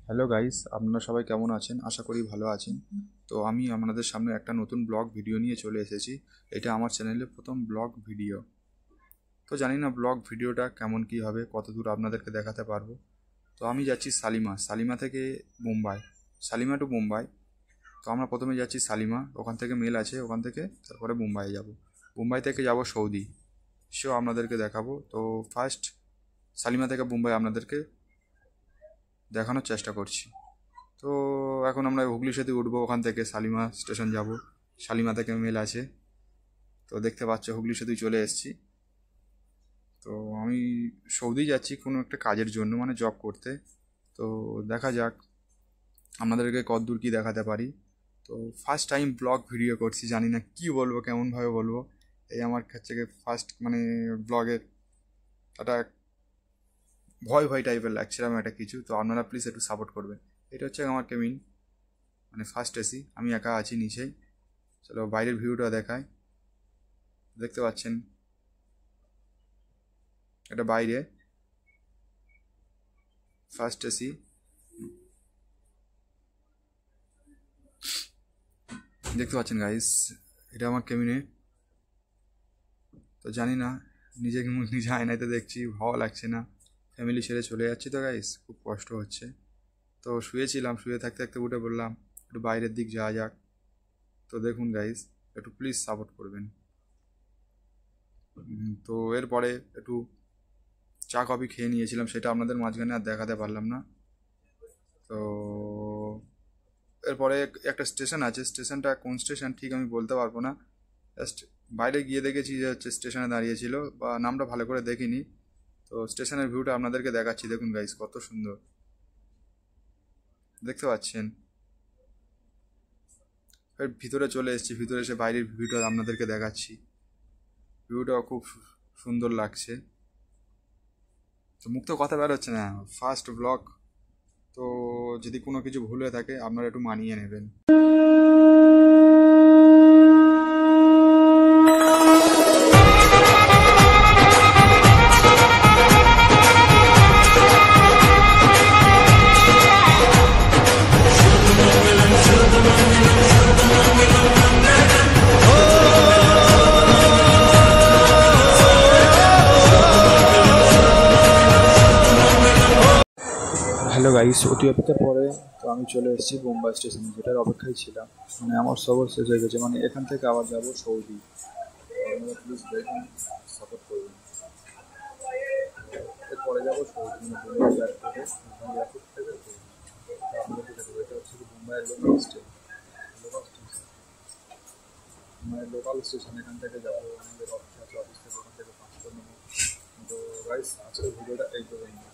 Hello guys, আপনারা সবাই কেমন আছেন? আশা করি ভালো আছেন। তো আমি আপনাদের সামনে একটা নতুন ব্লগ ভিডিও নিয়ে চলে এসেছি। এটা আমার চ্যানেলে প্রথম ব্লগ ভিডিও। তো জানি না ব্লগ ভিডিওটা কেমন কি হবে, কতদূর আপনাদেরকে দেখাতে পারবো। তো আমি যাচ্ছি সালিমা থেকে মুম্বাই, সালিমা টু মুম্বাই। তো আমরা প্রথমে যাচ্ছি সালিমা, ওখান থেকে মেল আছে, ওখান থেকে তারপরে মুম্বাই যাব। মুম্বাই থেকে যাব সৌদি, সেও আপনাদেরকে দেখাবো। তো ফার্স্ট সালিমা থেকে মুম্বাই আপনাদেরকে দেখানোর চেষ্টা করছি। তো এখন আমরা হুগলি সেতু উঠবো, ওখান থেকে শালিমা স্টেশন যাব। শালিমা থেকে মেল আছে, তো দেখতে পাচ্ছ হুগলি সেতুই চলে এসেছি। তো আমি সৌদি যাচ্ছি কোনো একটা কাজের জন্য, মানে জব করতে। তো দেখা যাক আপনাদেরকে কতদূর কী দেখাতে পারি। তো ফার্স্ট টাইম ব্লগ ভিডিও করছি, জানি না কী বলবো, কেমনভাবে বলবো। এই আমার কাছে ফার্স্ট মানে ব্লগের একটা ভয় ভয় টাইপের লাগছিলাম একটা কিছু। তো আপনারা প্লিজ একটু সাপোর্ট করবেন। এটা হচ্ছে আমার কেবিন, মানে ফার্স্ট এসি, আমি একা আছি নিচেই। চলো বাইরের ভিউটা দেখায়, দেখতে পাচ্ছেন এটা বাইরে ফার্স্ট এসি। দেখতে পাচ্ছেন গাইস, এটা আমার কেবিনে। তো জানি না নিজেকে নিজে আয়নাতে দেখছি, ভালো লাগছে না। ফ্যামিলি ছেড়ে চলে যাচ্ছি তো গাইস, খুব কষ্ট হচ্ছে। তো শুয়েছিলাম, শুয়ে থাকতে থাকতে উঠে বললাম একটু বাইরের দিক যাওয়া যাক। তো দেখুন গাইস, একটু প্লিজ সাপোর্ট করবেন। তো এরপরে একটু চা কফি খেয়ে নিয়েছিলাম, সেটা আপনাদের মাঝখানে আর দেখাতে পারলাম না। তো এরপরে একটা স্টেশন আছে, স্টেশনটা কোন স্টেশন ঠিক আমি বলতে পারবো না। জাস্ট বাইরে গিয়ে দেখেছি যে হচ্ছে স্টেশনে দাঁড়িয়েছিল, বা নামটা ভালো করে দেখিনি। তো স্টেশনের ভিউটা আপনাদেরকে দেখাচ্ছি, দেখুন গাইস কত সুন্দর দেখতে পাচ্ছেন। এর ভিতরে চলে এসেছি, ভিতরে এসে বাইরের ভিউটা আপনাদেরকে দেখাচ্ছি। ভিউটা খুব সুন্দর লাগছে। তো মুখ তো কথা বেরোচ্ছে না, ফার্স্ট ব্লগ। তো যদি কোনো কিছু ভুল হয়ে থাকে আপনারা একটু মানিয়ে নেবেন। হ্যালো গাইস, অতি অপেক্ষার পরে তো আমি চলে এসেছি বোম্বাই স্টেশনে, যেটার অপেক্ষায় ছিলাম। মানে আমার সবর শেষ হয়ে গেছে, মানে এখান থেকে আবার যাব সৌদি। আপনারা প্লিজ দেখুন, সাপোর্ট করবেন। এরপরে যাবো সৌদি, মানে বোম্বাই এয়ারপোর্টে, এয়ারপোর্ট থেকে সৌদি। তো আপনাদেরকে দেখাবো, এটা হচ্ছে বোম্বাইয়ের লোকাল স্টেশন। লোকাল স্টেশন মানে লোকাল স্টেশন, এখান থেকে যাবো। আমাদের অফিস আছে, অফিস থেকে ওখান থেকে 5 নেবো। তো গাইস, আজকের ভিডিওটা এই পর্যন্ত।